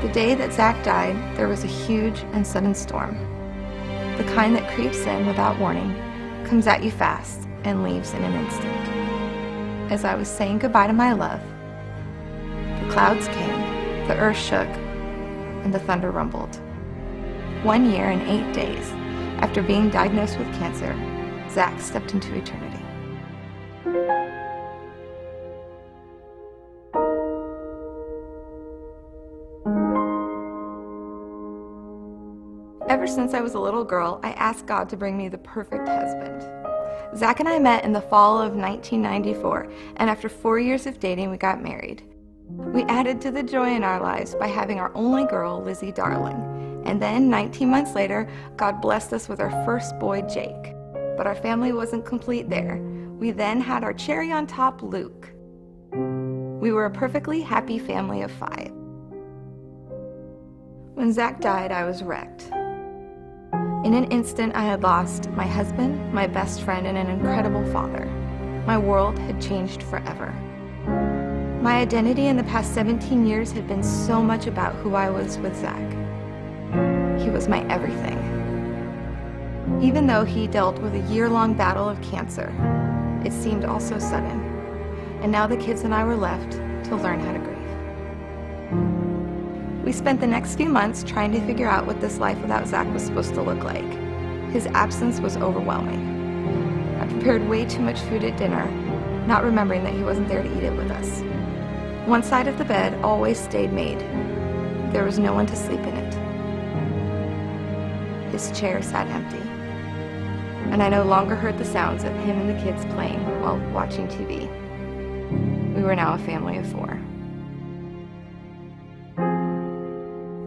The day that Zac died, there was a huge and sudden storm. The kind that creeps in without warning, comes at you fast, and leaves in an instant. As I was saying goodbye to my love, the clouds came, the earth shook, and the thunder rumbled. 1 year and 8 days after being diagnosed with cancer, Zac stepped into eternity. Ever since I was a little girl, I asked God to bring me the perfect husband. Zac and I met in the fall of 1994, and after 4 years of dating, we got married. We added to the joy in our lives by having our only girl, Lizzie Darling. And then, 19 months later, God blessed us with our first boy, Jake. But our family wasn't complete there. We then had our cherry on top, Luke. We were a perfectly happy family of 5. When Zac died, I was wrecked. In an instant, I had lost my husband, my best friend, and an incredible father. My world had changed forever. My identity in the past 17 years had been so much about who I was with Zac. He was my everything. Even though he dealt with a year-long battle of cancer, it seemed all so sudden. And now the kids and I were left to learn how to grieve. We spent the next few months trying to figure out what this life without Zac was supposed to look like. His absence was overwhelming. I prepared way too much food at dinner, not remembering that he wasn't there to eat it with us. One side of the bed always stayed made. There was no one to sleep in it. His chair sat empty. And I no longer heard the sounds of him and the kids playing while watching TV. We were now a family of 4.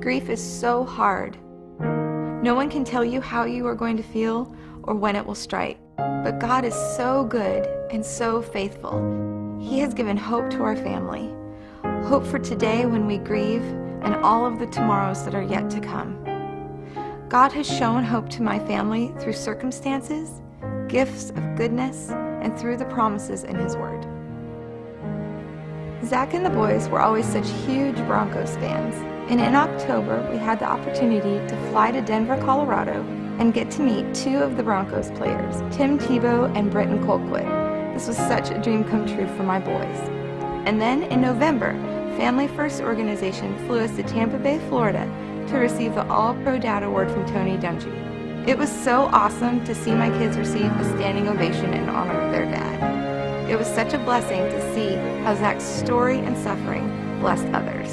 Grief is so hard. No one can tell you how you are going to feel or when it will strike. But God is so good and so faithful. He has given hope to our family. Hope for today when we grieve and all of the tomorrows that are yet to come. God has shown hope to my family through circumstances, gifts of goodness, and through the promises in His Word. Zac and the boys were always such huge Broncos fans, and in October we had the opportunity to fly to Denver, Colorado, and get to meet 2 of the Broncos players, Tim Tebow and Britton Colquitt. This was such a dream come true for my boys. And then in November, Family First Organization flew us to Tampa Bay, Florida, to receive the All-Pro Dad Award from Tony Dungy. It was so awesome to see my kids receive a standing ovation in honor of their dad. It was such a blessing to see how Zac's story and suffering blessed others.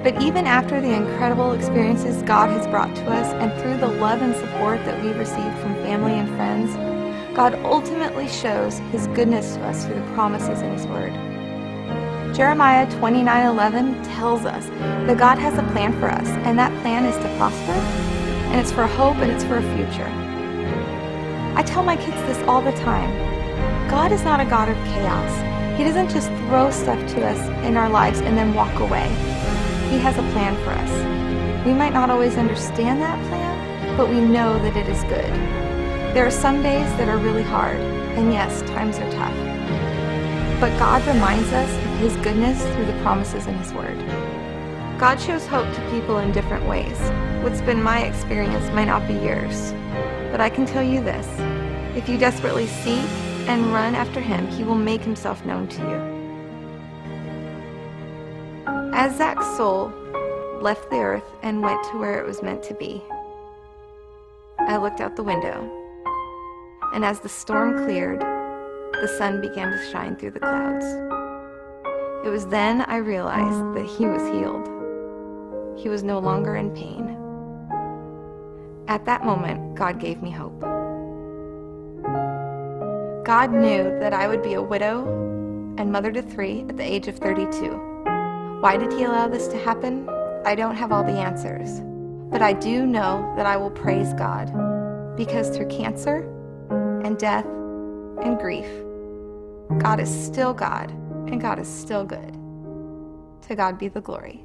But even after the incredible experiences God has brought to us, and through the love and support that we've received from family and friends, God ultimately shows His goodness to us through the promises in His Word. Jeremiah 29:11 tells us that God has a plan for us, and that plan is to prosper, and it's for hope, and it's for a future. I tell my kids this all the time. God is not a God of chaos. He doesn't just throw stuff to us in our lives and then walk away. He has a plan for us. We might not always understand that plan, but we know that it is good. There are some days that are really hard, and yes, times are tough. But God reminds us of His goodness through the promises in His Word. God shows hope to people in different ways. What's been my experience might not be yours. But I can tell you this: if you desperately seek and run after Him, He will make Himself known to you. As Zac's soul left the earth and went to where it was meant to be, I looked out the window, and as the storm cleared, the sun began to shine through the clouds. It was then I realized that he was healed. He was no longer in pain. At that moment, God gave me hope. God knew that I would be a widow and mother to 3 at the age of 32. Why did He allow this to happen? I don't have all the answers, but I do know that I will praise God, because through cancer and death and grief, God is still God, and God is still good. To God be the glory.